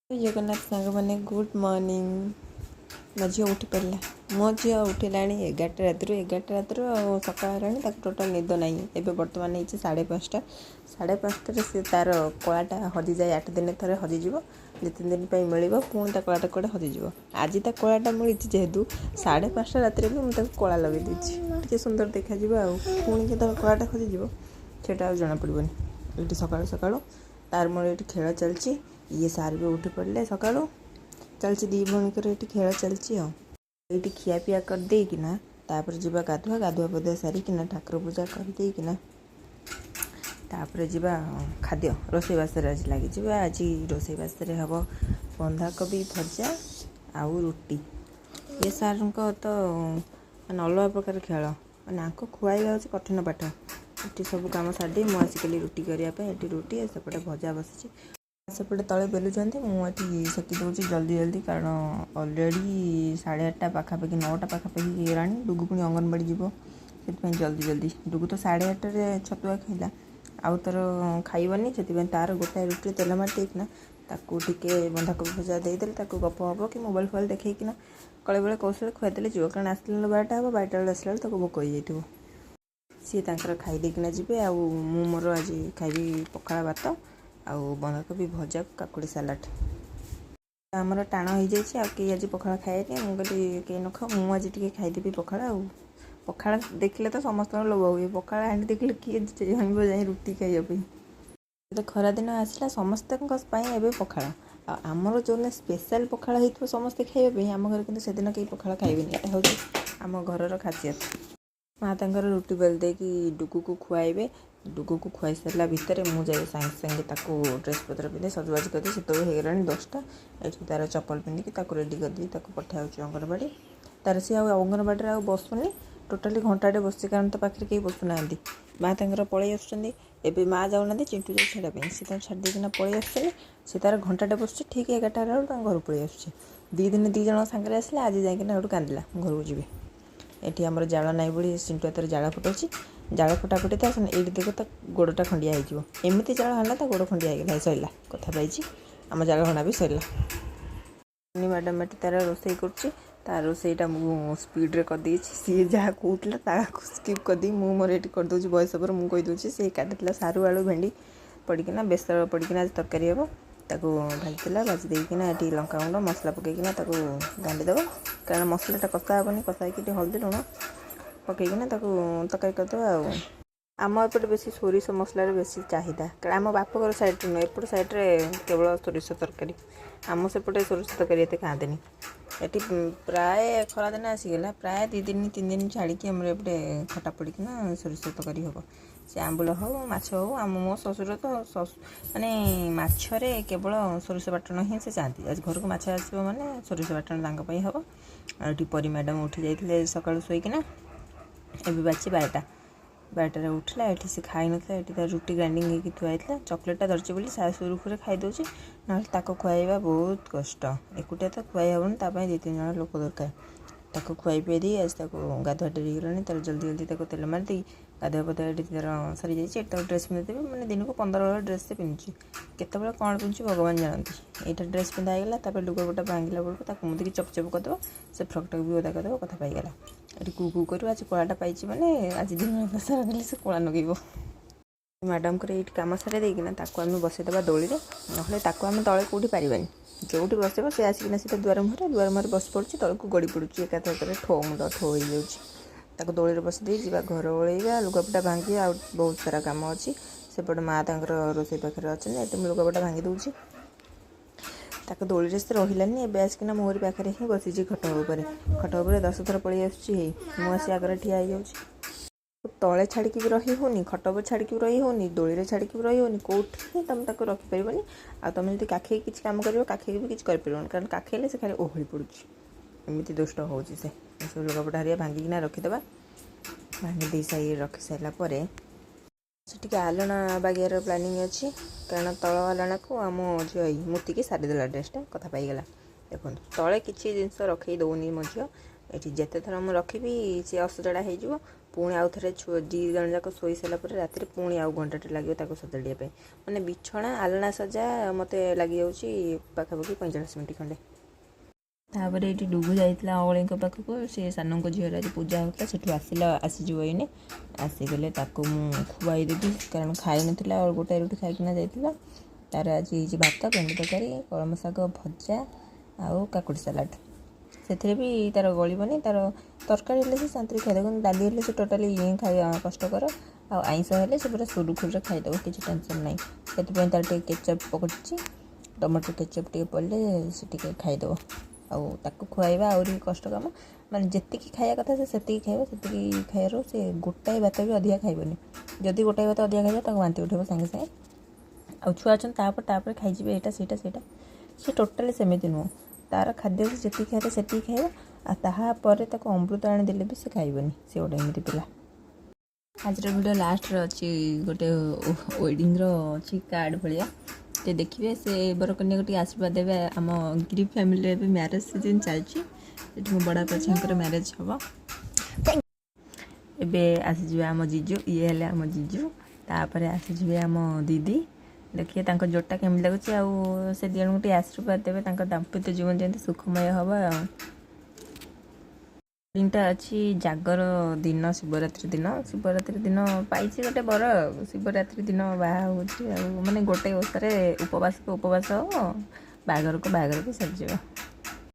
जगन्नाथ सांग मैंने good morning मो झी उठी पारा मो झी उठिला 11टा रात सका टोटाल निद ना एवं बर्तमान ये 5:30 5:30 से तार कलाटा हजि जाए 8 दिन थे हजिज 2-3 दिन मिल पुणी कलाटा कड़े हजिज आज कलाटा मिली जेहेतु 5:30 रात भी मुझे कला लगे टे सुंदर देखा पुणी जो कलाटा हजिज से जना पड़ोनी ये सका सका तार मोर ये खेल चलती ये सार भी उठी पड़े सका चलती दी भौणीकर ये खेल चलती ये खियापिया कर देकिना तापर जीवा गाधुआ गाधुआ पधुआ सारिकिना ठाकुर पूजा कर देकिना तापर जीवा खाद्य रोषेईबास आज लगे आज रोषेईबास हम बंधाकोबी भजा आउ रुटी ये सार तो मैंने अलग प्रकार खेल मैंने खुआइबा हूँ कठिन पाठ ये सब कम सारी मुझे आसिकली रुटी करने रुटी सेपटे भजा बसी सेपटे तले बेलुंट मुझे सेकी दूसरी जल्दी जल्दी कारण अलरेडी 8:30 पाखापाखि 9टा पाखापाखि गला डुगु पुणी अंगनवाड़ी जीव से जल्दी जल्दी डुगु तो 8:30 छतुआ खाइला आउ तर खाइबनी से तार गोटाए रुटी तेल मारिदेकिना ताकू टिके बंधाकोबी भजा देदेले गप हम कि मोबाइल फोबाइल देखना कले बेले कौशल खुआदेले जीव कारण आसला 12टा हम 12टा बेले आसला भोक हो जाइए सी खाईदेकिना जी आउ मोर आज खाइबी पखाला भात आउ बंधाकोबी भजा काकुड़ी सालाड आमर टाण हो जाए आज पखाला खाए मुझे कहीं न खाओ मुझे टी खाईदेवी पखाला पखाला देखले तो समस्त लोभ हुए पखाला हाँ देखले किए जाए रुटी खाइबा तो खरा दिन आसला समस्त पखाला आमर जो स्पेशल पखाला हो समस्ते खाइबा आम घर कि सेदिन कहीं पखाला खाइबे यहाँ हूँ आम घर खासियत माँ तर रुटी बेल दे कि डुगु को खुआइबे डुगु को खुआई सारा भितर मुझे सागे सागे ड्रेस पत्र पिंधे सजबाज करदी से होगा 10टा ये तार चप्पल पिंधिकी रेडी करदी पठाऊँ अंगनवाड़ी तार सी अंगनवाड़ी आ बसुनी टोटाली घंटाटे बस कारण तो पाखे कहीं बसुना माँ तर पलि आसुँच माँ जाऊना चिंटू जाए छाड़ापी सी छाड़देना पलि आस तार घंटाटे बस ठीक 11टा बेलू घर पलि आस 2 दिन 2 जन सागर आसले आज जाइना कांदिला घर को जी ये आमर जाल नाई बोली चिंटू हाथ जाल फुटाऊँ जाल फटाफुटी था ये देख तो गोड़टा खंडिया होमती जाल हाला तो गोड़ खंडिया होगा सरला कथा पाई आम जाल हणा भी सरला मैडम एटी तार रोसे कर रोसईटा मुझे स्पीड्रे करदे सी जहाँ कहला स्किप करदी मोर ये करदे बयस पर मुझे कहीदे सी काटिला सारू आलू भेंडी पड़किना बेसर पड़किना आज तरकारी हम ताको भाजीला भाजी देकिना ये लंका गुंड मसला पकईकिना गांडीदेव कारण मसलाटा कषा हेनी कषा हल्दी लुण पकईकिना तरकारी करदे आम एपटे बेसी सोरिष मसलार बेसी चाहिदा कारण आम बापघर साइड नुह एपट साइड्रे केवल सोरिष तरकारी आम सेपटे सोरिष तरकारी ये खाते ये प्राय खरादिन आसीगला प्राय 2 दिन 3 दिन छाड़ी आम एपटे खटा पड़किना सोरिष तरकारी हम से आंबुल हो माछ हो आम मो शशुर तो माने माछरे केवल सोरिष बाटण ही से चाहती आज घर को माछ आसो मैंने सोरिष बाटण हम ये परी मैडम उठी जाते सका शोकना एवं बाची 12टा उठला ये से खाई ना ये रुटी ग्राइंडिंग होती थुआई चॉकलेटा धरची बोली सुरुखुरे खाईदे ना खुआइबा बहुत कष्ट एकुटिया तो खुआई हेबन 2-3 जन लोक दरकार ताको खुआई पिए दी आज गाधुआ डेरी गलानी तार जल्दी जल्दी तेल मारिदी गाधुआ पधुआ तार सरी जाइए ड्रेस पिंधेदेवी मैंने दिन को 15 ड्रेस से पिंधुची केतबेले कौन पिंधुची भगवान जानती यहाँ ड्रेस पिंधा होगा लुगापटा भांगिला बेलू मुझे चपचप करदेव से फ्रकटा भी ओदा करदेव कथा पाईगला ये कू कर आज कलाटा पाई मैंने आज दिन सारा खाली से कला नगेब मैडम को ये कम सारे देना आम बसईदे दोली ना आम तले कौटी पारानी जोटी बस से आसिकना सीधा दुआर मुहर बस पड़ी तौक गड़ी पड़ी एका ठो मुंड ठो हो जाऊँ दोली बस दे जा घर ओल्वा लुगापटा भांगी आ बहुत सारा कम अच्छी सेपटे माँ तर रोसे पाखे अच्छे ये लुगापटा भांगी दूसरी दोली से रही एवं आसिकना मोहरी पाखे ही बसी खट उपर 10 थर पलि आसी आगे ठिया हो तले छाड़ी भी रही होनी खट पर छाड़ी भी रही होनी दोली छाड़ी भी रही होनी कौटी तुम रखिपर आ तुम जो काखे किसी कम कर काखे भी किसी कर कारण काखेले से खाली ओहली पड़ी दुष्ट हो सब लुगापटा हरिया भांगिकिना रखीदे भांगी दे साई रखी सारापर से आलना बागियार प्लानिंग अच्छी कारण तल आलना को आम झी मुतिकी सारीदेला ड्रेसटा कथा पाईगला देखो तले किसी जिनस रखे दौनी मो झी ये जिते थर मुझे रखी सी असजड़ा हो पुणी आउ थे दी जन जाक शोई सारा पर राति पुणी आउ घंटाटे लगे सजाड़ा मैंने बिछना आलना सजा मत लगी पाखापाखि 45 मिनट खंडे तापर ये डुगु जाइला अवली पाखक सी सान को झील आज पूजा होता से आसला आसीज ये आसीगले खुआई देवी कारण खाई ना और गोटाए रुटी खाईकिना जाइला तार आज ये भात पेंडी तरकारी कलम शाग भजा आउ काकुड़ी सलाड से भी तार गलबनी तार तरकारी हेल्ले से शांति खाईद कि डाली हेल्ले से टोटाली ये खाई कष्टकर आईंस हेल्ले से पूरा सुरुखुरे खाईदेव किसी टेंशन ना से तार टे केचप पकड़ी टमाटो केचप टे पड़े से खाईदेव आउ खुआइबा आहरी कष्ट कम माने जी खाया कथा से खाइबा से खाइबार से गोटाए भात भी अधिका खाइबनी जदि गोटाए भात अधिका खाइबा बांति उठेब सागे सागे आ छुआ तापर खाइबे यहाँ से टोटाली सेमती नुह तार खाद्य से जी खाए से खाइबा तापर अमृत आनीदे भी से खाइबनी से गोटे एमती पिला आज वीडियो लास्ट अच्छी गोटे वेडिंग अच्छी कार्ड भाया ते देखिए से बर कन्या को आशीर्वाद देवे आम गिरी फैमिली भी मैरेज सीजन चलती मो बड़ा झील मैरेज हम एवं आसीजे आम जीजू ये हेले आम जीजू तापर आसीजे आम दीदी देखिए जोटा केमी लगुच से दिजन को आशीर्वाद देवे दाम्पत्य जीवन जमी सुखमय हम दिनटा अच्छी जागर दिन शिवरात्रि दिन पाई गोटे बर शिवरात्रि दिन बाहा माने गोटे ओषार उपवास को उपवास हम बागर को बागर भी सरीज।